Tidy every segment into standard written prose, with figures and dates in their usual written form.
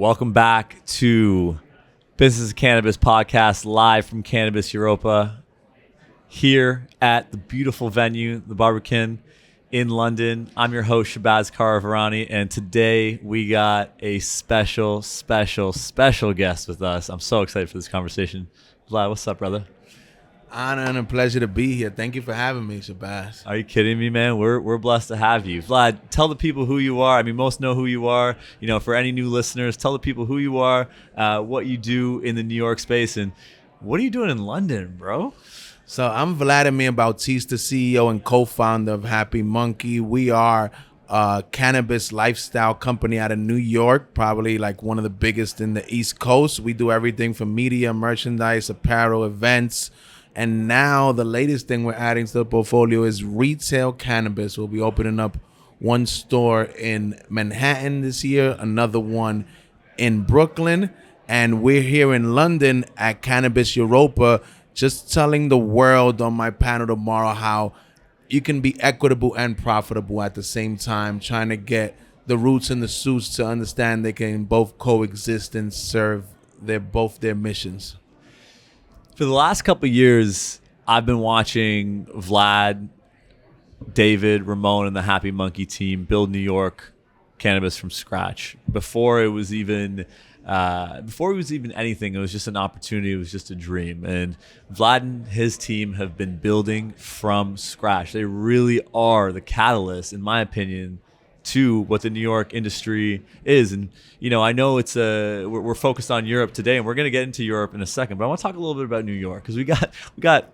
Welcome back to Business of Cannabis podcast, live from Cannabis Europa, here at the beautiful venue, the Barbican in London. I'm your host, Shabazz Karavarani, and today we got a special guest with us. I'm so excited for this conversation. Vlad, what's up, brother? Honor and a pleasure to be here. Thank you for having me, Shabazz. Are you kidding me, man? We're blessed to have you. Vlad, tell the people who you are. I mean, most know who you are. You know, for any new listeners, tell the people who you are, what you do in the New York space, and what are you doing in London, bro? So I'm Vladimir Bautista, CEO and co-founder of Happy Monkey. We are a cannabis lifestyle company out of New York, probably like one of the biggest in the East Coast. We do everything from media, merchandise, apparel, events. And now the latest thing we're adding to the portfolio is retail cannabis. We'll be opening up one store in Manhattan this year, another one in Brooklyn. And we're here in London at Cannabis Europa, just telling the world on my panel tomorrow how you can be equitable and profitable at the same time, trying to get the roots and the suits to understand they can both coexist and serve both their missions. For the last couple of years, I've been watching Vlad, David, Ramon, and the Happy Monkey team build New York cannabis from scratch. Before it was even anything, it was just an opportunity. It was just a dream. And Vlad and his team have been building from scratch. They really are the catalyst, in my opinion, to what the New York industry is. And, you know, I know we're focused on Europe today, and we're going to get into Europe in a second, but I want to talk a little bit about New York, because we got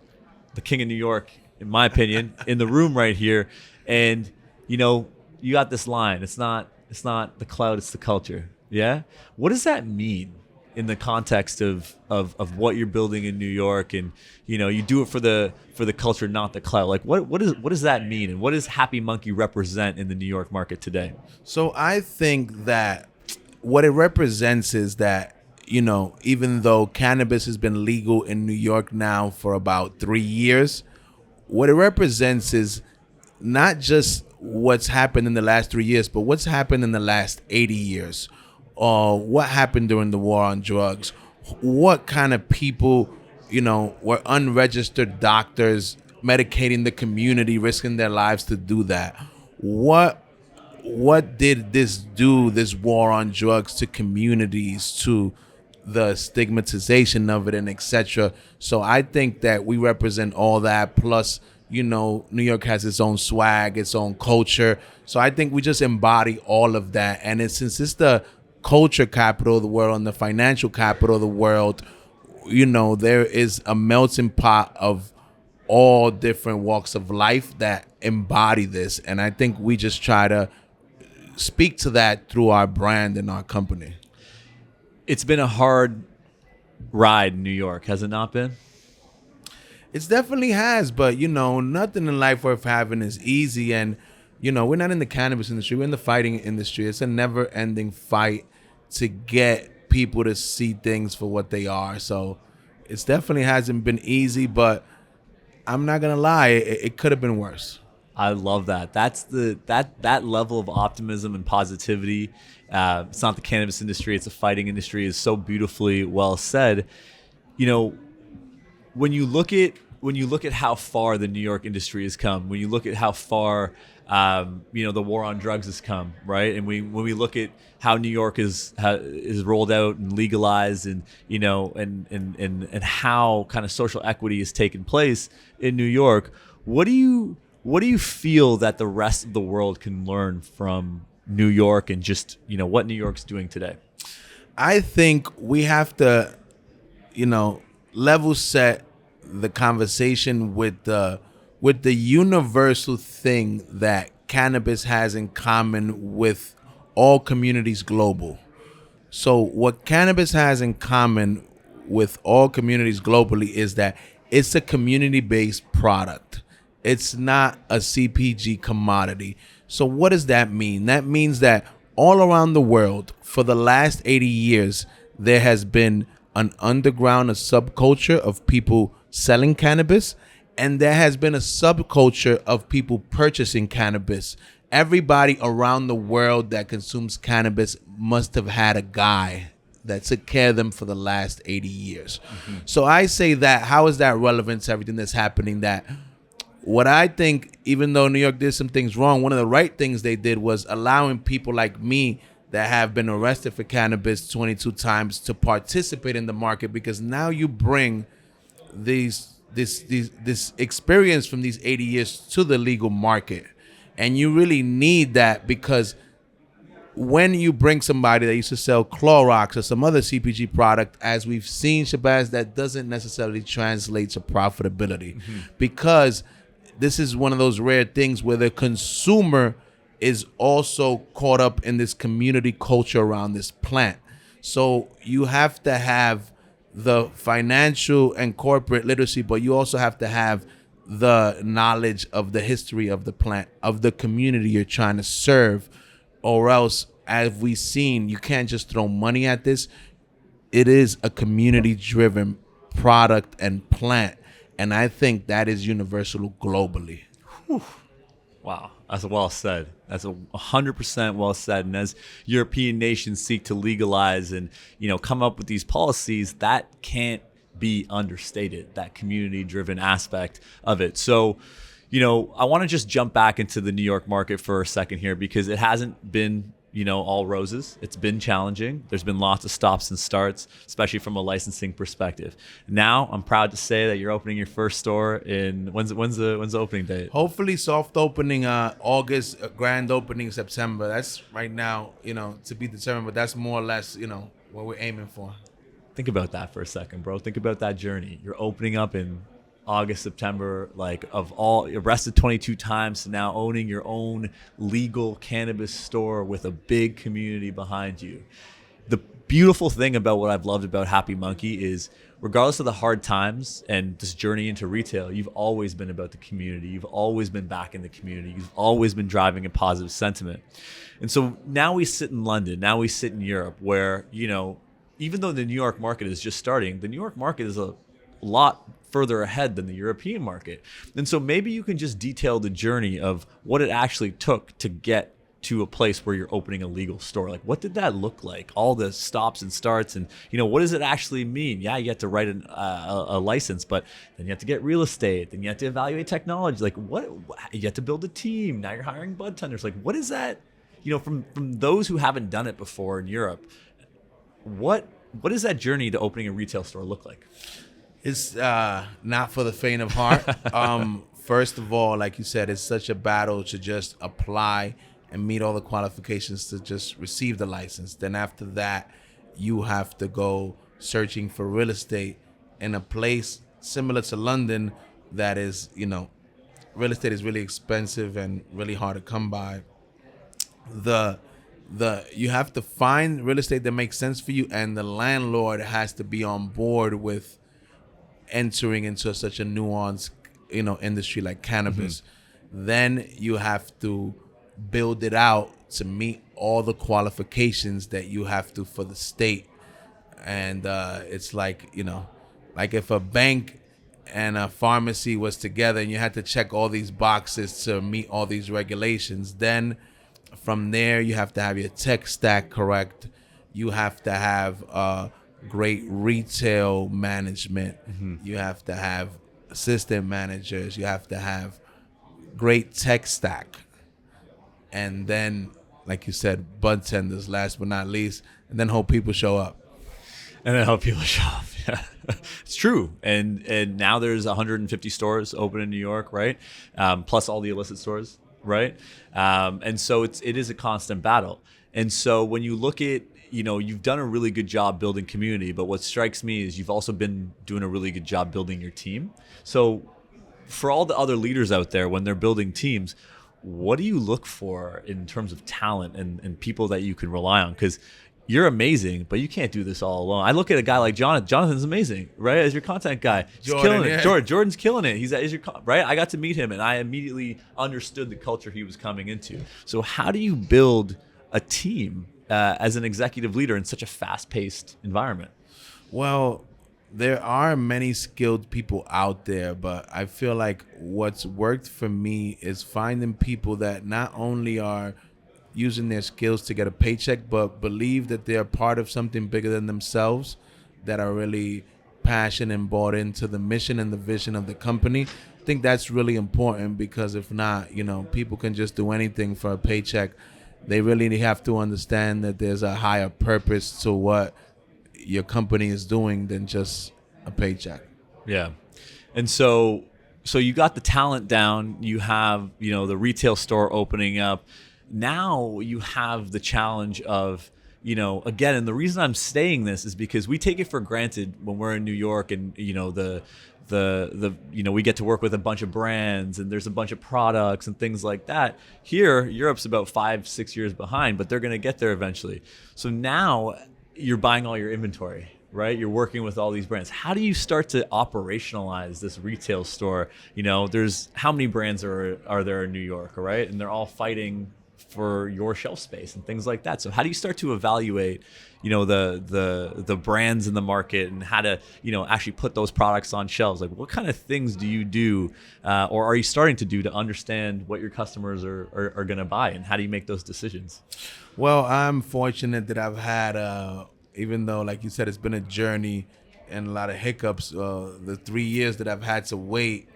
the king of New York, in my opinion, in the room right here. And, you know, you got this line, it's not the cloud, it's the culture. Yeah. What does that mean in the context of what you're building in New York? And, you know, you do it for the culture, not the clout. Like what does that mean? And what does Happy Monkey represent in the New York market today? So I think that what it represents is that, you know, even though cannabis has been legal in New York now for about 3 years, what it represents is not just what's happened in the last 3 years, but what's happened in the last 80 years. What happened during the war on drugs, what kind of people, you know, were unregistered doctors medicating the community, risking their lives to do that. What did this war on drugs to communities, to the stigmatization of it, and etc. So I think that we represent all that, plus, you know, New York has its own swag, its own culture. So I think we just embody all of that. And since it's the culture capital of the world and the financial capital of the world, you know, there is a melting pot of all different walks of life that embody this. And I think we just try to speak to that through our brand and our company. It's been a hard ride in New York, has it not been? It definitely has, but, you know, nothing in life worth having is easy. And, you know, we're not in the cannabis industry, we're in the fighting industry. It's a never-ending fight to get people to see things for what they are. So it definitely hasn't been easy, but I'm not gonna lie, it could have been worse. I love that. That's that level of optimism and positivity. It's not the cannabis industry, it's a fighting industry, is so beautifully well said. You know, when you look at how far the New York industry has come, when you look at how far you know, the war on drugs has come, right? And when we look at how New York is rolled out and legalized, and, you know, and how kind of social equity has taken place in New York, what do you feel that the rest of the world can learn from New York, and just, you know, what New York's doing today? I think we have to, you know, level set the conversation with the universal thing that cannabis has in common with all communities global. So what cannabis has in common with all communities globally is that it's a community-based product. It's not a CPG commodity. So what does that mean? That means that all around the world, for the last 80 years, there has been an underground, a subculture of people selling cannabis, And there has been a subculture of people purchasing cannabis. Everybody around the world that consumes cannabis must have had a guy that took care of them for the last 80 years. So I say that, how is that relevant to everything that's happening? That what I think, even though New York did some things wrong, one of the right things they did was allowing people like me that have been arrested for cannabis 22 times to participate in the market, because now you bring this experience from these 80 years to the legal market. And you really need that, because when you bring somebody that used to sell Clorox or some other CPG product, as we've seen, Shabazz, that doesn't necessarily translate to profitability, because this is one of those rare things where the consumer is also caught up in this community culture around this plant. So you have to have the financial and corporate literacy, but you also have to have the knowledge of the history of the plant, of the community you're trying to serve, or else, as we've seen, you can't just throw money at this. It is a community-driven product and plant, and I think that is universal globally. Whew. Wow, that's well said. That's 100% well said. And as European nations seek to legalize and come up with these policies, that can't be understated, that community-driven aspect of it. So, I want to just jump back into the New York market for a second here, because it hasn't been, all roses. It's been challenging. There's been lots of stops and starts, especially from a licensing perspective. Now, I'm proud to say that you're opening your first store in when's the opening date? Hopefully, soft opening August, grand opening September. That's right now, to be determined, but that's more or less, what we're aiming for. Think about that for a second, bro. Think about that journey. You're opening up in August, September, arrested 22 times to now owning your own legal cannabis store with a big community behind you. The beautiful thing about what I've loved about Happy Monkey is, regardless of the hard times and this journey into retail, you've always been about the community. You've always been back in the community. You've always been driving a positive sentiment. And so now we sit in London, now we sit in Europe, where, even though the New York market is just starting, the New York market is a lot further ahead than the European market. And so maybe you can just detail the journey of what it actually took to get to a place where you're opening a legal store. Like, what did that look like? All the stops and starts, and what does it actually mean? Yeah, you have to write a license, but then you have to get real estate, then you have to evaluate technology. Like, what? You have to build a team. Now you're hiring bud tenders. Like, what is that? From those who haven't done it before in Europe, what does that journey to opening a retail store look like? It's not for the faint of heart. First of all, like you said, it's such a battle to just apply and meet all the qualifications to just receive the license. Then after that, you have to go searching for real estate in a place similar to London that is, real estate is really expensive and really hard to come by. You have to find real estate that makes sense for you, and the landlord has to be on board with entering into such a nuanced, industry like cannabis. Then you have to build it out to meet all the qualifications that you have to for the state. And it's like, like if a bank and a pharmacy was together and you had to check all these boxes to meet all these regulations, then from there you have to have your tech stack correct. You have to have great retail management. You have to have assistant managers. You have to have great tech stack. And then, like you said, bud tenders, last but not least, and then hope people show up. And then hope people show up. Yeah, it's true. And now there's 150 stores open in New York, right? Plus all the illicit stores, right? And so it is a constant battle. And so when you look at, you've done a really good job building community, but what strikes me is you've also been doing a really good job building your team. So for all the other leaders out there, when they're building teams, what do you look for in terms of talent and people that you can rely on? Because you're amazing, but you can't do this all alone. I look at a guy like Jonathan. Jonathan's amazing, right? As your content guy, he's killing it. Yeah. Jordan's killing it. He's as your right. I got to meet him, and I immediately understood the culture he was coming into. So how do you build a team as an executive leader in such a fast-paced environment? Well, there are many skilled people out there, but I feel like what's worked for me is finding people that not only are using their skills to get a paycheck, but believe that they're part of something bigger than themselves, that are really passionate and bought into the mission and the vision of the company. I think that's really important, because if not, people can just do anything for a paycheck. They really have to understand that there's a higher purpose to what your company is doing than just a paycheck. Yeah. And so you got the talent down, you have, the retail store opening up. Now you have the challenge of, again, and the reason I'm saying this is because we take it for granted when we're in New York, and, we get to work with a bunch of brands and there's a bunch of products and things like that. Here, Europe's about 5-6 years behind, but they're going to get there eventually. So now you're buying all your inventory, right? You're working with all these brands. How do you start to operationalize this retail store? There's how many brands are there in New York, right? And they're all fighting for your shelf space and things like that. So how do you start to evaluate, the brands in the market, and how to, actually put those products on shelves? Like, what kind of things do you do, or are you starting to do, to understand what your customers are going to buy, and how do you make those decisions? Well, I'm fortunate that I've had, even though, like you said, it's been a journey and a lot of hiccups, the 3 years that I've had to wait,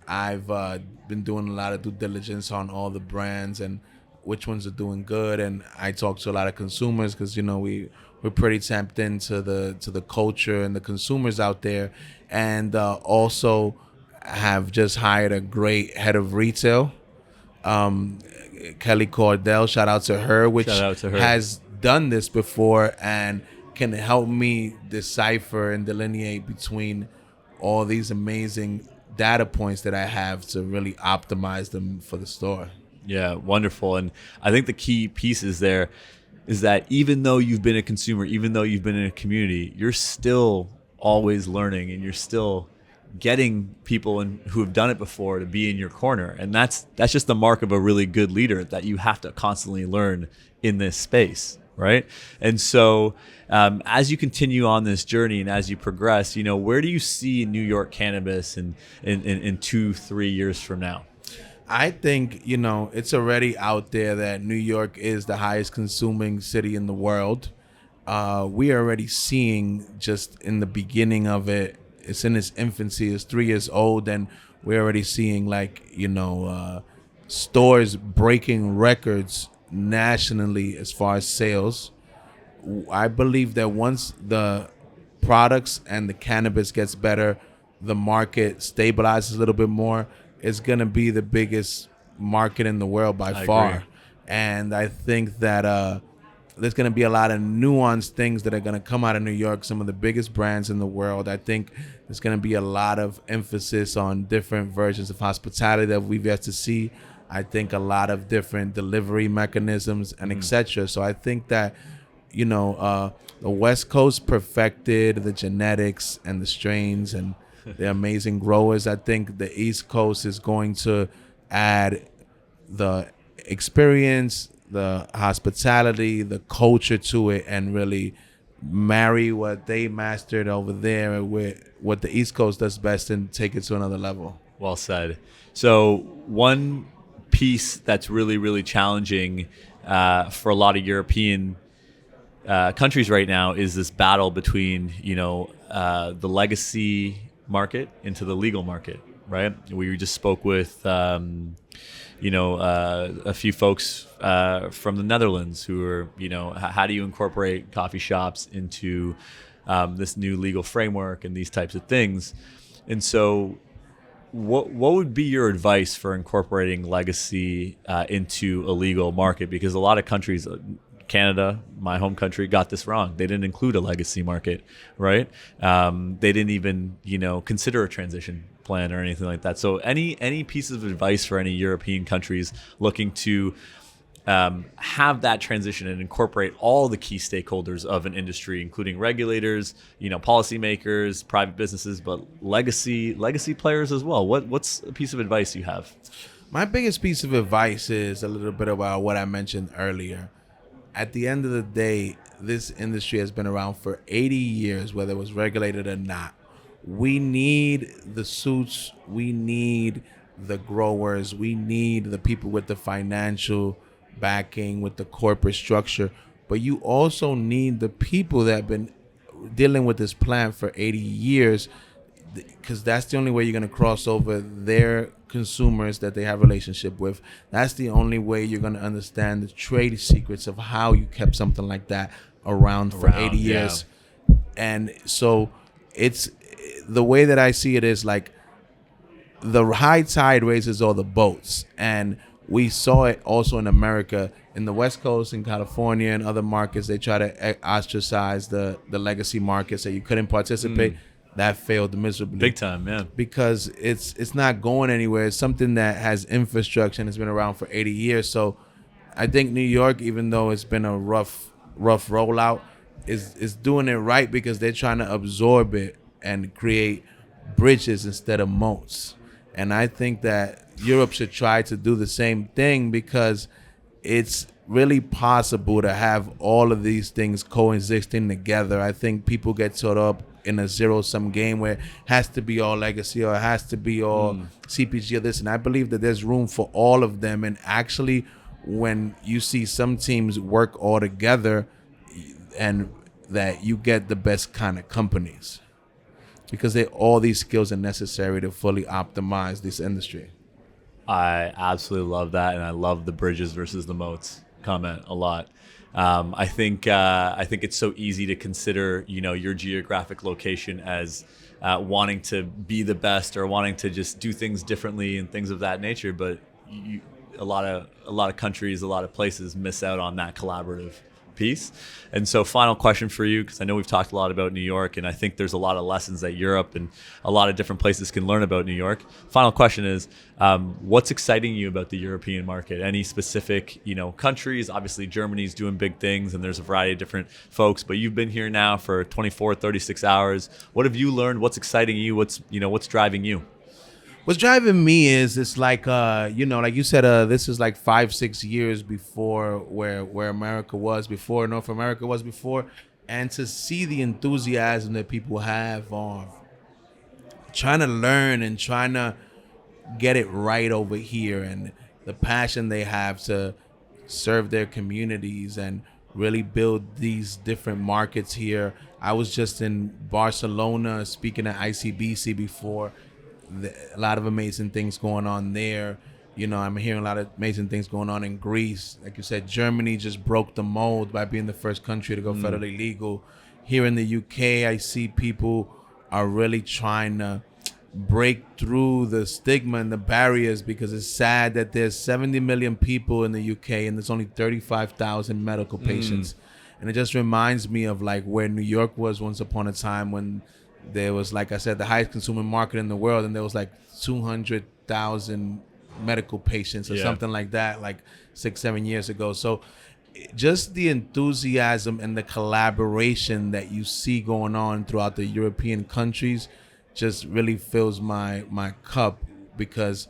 I've been doing a lot of due diligence on all the brands and which ones are doing good. And I talk to a lot of consumers, because we're pretty tapped into the culture and the consumers out there, and also have just hired a great head of retail, Kelly Cordell. Shout out to her, which has done this before and can help me decipher and delineate between all these amazing data points that I have to really optimize them for the store. Yeah, wonderful. And I think the key pieces there is that even though you've been a consumer, even though you've been in a community, you're still always learning, and you're still getting people who have done it before to be in your corner. And that's just the mark of a really good leader, that you have to constantly learn in this space, right? And so as you continue on this journey and as you progress, where do you see New York cannabis in 2-3 years from now? I think, it's already out there that New York is the highest consuming city in the world. We are already seeing, just in the beginning of it, it's in its infancy, it's 3 years old, and we're already seeing stores breaking records nationally as far as sales. I believe that once the products and the cannabis gets better, the market stabilizes a little bit more, it's going to be the biggest market in the world by far. Agree. And I think that there's going to be a lot of nuanced things that are going to come out of New York, some of the biggest brands in the world. I think there's going to be a lot of emphasis on different versions of hospitality that we've yet to see. I think a lot of different delivery mechanisms and etc. So I think that, the West Coast perfected the genetics and the strains and the amazing growers. I think the East Coast is going to add the experience, the hospitality, the culture to it, and really marry what they mastered over there with what the East Coast does best and take it to another level. Well said. So one piece that's really, really challenging for a lot of European countries right now is this battle between, the legacy market into the legal market, right? We just spoke with, a few folks from the Netherlands who are, how do you incorporate coffee shops into this new legal framework and these types of things? And so what would be your advice for incorporating legacy into a legal market? Because a lot of countries, Canada, my home country, got this wrong. They didn't include a legacy market, right? They didn't even, consider a transition plan or anything like that. So any pieces of advice for any European countries looking to have that transition and incorporate all the key stakeholders of an industry, including regulators, policymakers, private businesses, but legacy players as well. What's a piece of advice you have? My biggest piece of advice is a little bit about what I mentioned earlier. At the end of the day, this industry has been around for 80 years, whether it was regulated or not. we need the suits, we need the growers, we need the people with the financial backing, with the corporate structure, but you also need the people that have been dealing with this plant for 80 years, because that's the only way you're going to cross over their consumers that they have a relationship with. That's the only way you're going to understand the trade secrets of how you kept something like that around for 80 years. And so it's the way that I see it is like the high tide raises all the boats. And we saw it also in America, in the West Coast, in California, and other markets. They try to ostracize the legacy markets, that you couldn't participate. That failed miserably. Big time, man. Because it's not going anywhere. It's something that has infrastructure and has been around for 80 years. So I think New York, even though it's been a rough rollout, is doing it right, because they're trying to absorb it and create bridges instead of moats. And I think that Europe should try to do the same thing, because it's really possible to have all of these things coexisting together. I think people get caught up in a zero-sum game where it has to be all legacy or it has to be all CPG or this. And I believe that there's room for all of them. And actually, when you see some teams work all together, and that you get the best kind of companies, because all these skills are necessary to fully optimize this industry. I absolutely love that, and I love the bridges versus the moats comment a lot. I think it's so easy to consider, your geographic location as wanting to be the best or wanting to just do things differently and things of that nature. But a lot of countries, a lot of places miss out on that collaborative piece. And so final question for you, because I know we've talked a lot about New York, and I think there's a lot of lessons that Europe and a lot of different places can learn about New York. Final question is, what's exciting you about the European market? Any specific, countries? Obviously Germany's doing big things, and there's a variety of different folks, but you've been here now for 24, 36 hours. What have you learned? What's exciting you? What's driving you? What's driving me is it's like, like you said, this is like 5-6 years before where America was before, North America was before. And to see the enthusiasm that people have on trying to learn and trying to get it right over here, and the passion they have to serve their communities and really build these different markets here. I was just in Barcelona speaking at ICBC before. A lot of amazing things going on there. I'm hearing a lot of amazing things going on in Greece. Like you said, Germany just broke the mold by being the first country to go federally legal. Here in the UK, I see people are really trying to break through the stigma and the barriers, because it's sad that there's 70 million people in the UK and there's only 35,000 medical patients. And it just reminds me of like where New York was once upon a time, when there was, like I said, the highest consumer market in the world, and there was like 200,000 medical patients or something like that, like 6-7 years ago. So just the enthusiasm and the collaboration that you see going on throughout the European countries just really fills my cup, because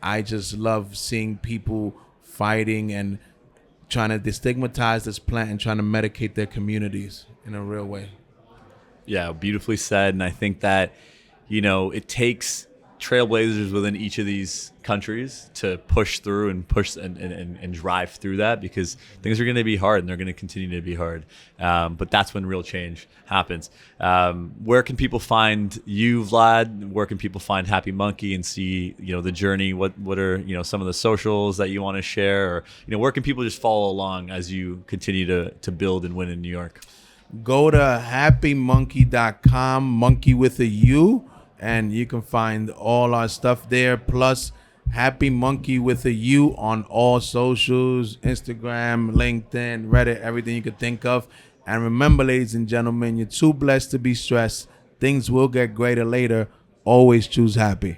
I just love seeing people fighting and trying to destigmatize this plant and trying to medicate their communities in a real way. Yeah, beautifully said. And I think that, it takes trailblazers within each of these countries to push through and push and drive through that, because things are going to be hard, and they're going to continue to be hard. But that's when real change happens. Where can people find you, Vlad? Where can people find Happy Monkey and see, the journey? What are, some of the socials that you want to share? Or, where can people just follow along as you continue to build and win in New York? Go to happymonkey.com, monkey with a U, and you can find all our stuff there. Plus, Happy Monkey with a U on all socials, Instagram, LinkedIn, Reddit, everything you could think of. And remember, ladies and gentlemen, you're too blessed to be stressed. Things will get greater later. Always choose happy.